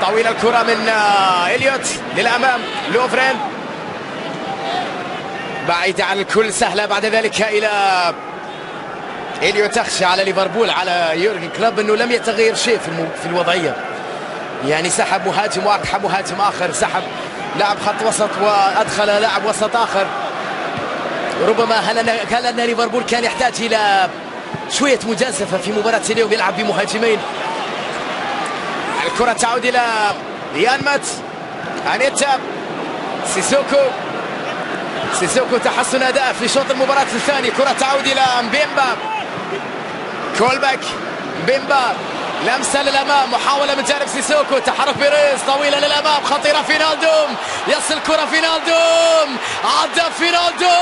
طويل الكرة من إليوت للأمام لوفرين، بعيدة عن الكل، سهلة بعد ذلك إلى إليوت. تخشى على ليفربول، على يورجن كلوب أنه لم يتغير شيء في الوضعية، يعني سحب مهاجم وأقحى مهاجم آخر، سحب لاعب خط وسط وأدخل لاعب وسط آخر. ربما هل أن ليفربول كان يحتاج إلى شوية مجازفة في مباراة اليوم، يلعب بمهاجمين. الكرة تعود إلى يانمات، أنيتا، سيسوكو تحسن أداء في شوط المباراة الثاني. كرة تعود إلى مبيمبا، كولباك، مبيمبا، لمسة للأمام، محاولة من جانب سيسوكو، تحرك بيريز طويلة للأمام، خطيرة فينالدوم، يصل كرة فينالدوم، عدى فينالدوم،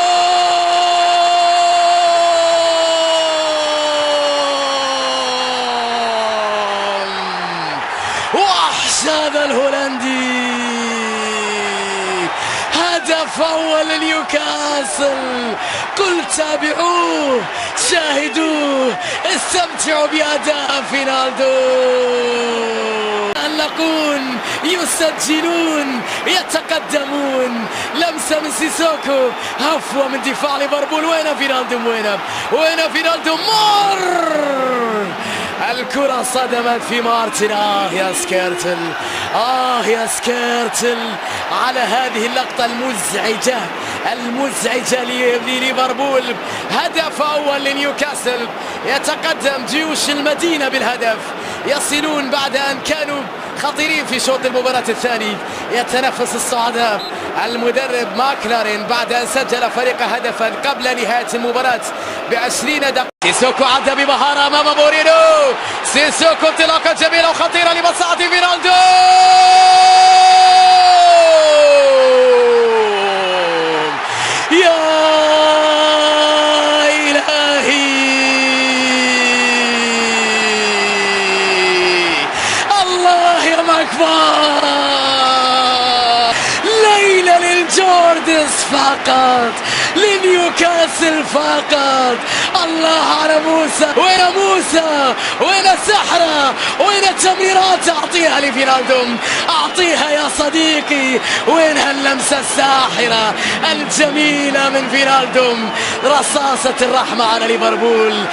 وحش هذا الهولندي، هدف أول لنيوكاسل. قل تابعوه، شاهدوه، استمتعوا بأداء فينالدوم. يتألقون، يسجلون، يتقدمون. لمسة من سيسوكو، هفوة من دفاع ليفربول. وين فينالدوم؟ وين فينالدوم؟ مر الكرة صدمت في مارتن. يا سكيرتل، يا سكيرتل على هذه اللقطة المزعجة لليفربول. هدف أول لنيوكاسل، يتقدم جيوش المدينة بالهدف، يصلون بعد أن كانوا خطيرين في شوط المباراة الثاني. يتنفس الصعداء المدرب ماكلارين بعد أن سجل فريق هدفا قبل نهاية المباراة ب20 دقيقة. سيسوكو عدى بمهارة أمام مورينو، سيسوكو انطلاقة جميلة وخطيرة لمصلحة فينالدوم. يا إلهي، الله يا مكبر، ليلة للجوردنز فقط، لنيوكاسل فقط. الله على موسى، وين موسى؟ وين السحرة؟ وين التمريرات؟ أعطيها لفينالدوم، أعطيها يا صديقي. وين هاللمسة الساحرة الجميلة من فينالدوم؟ رصاصة الرحمة على ليفربول.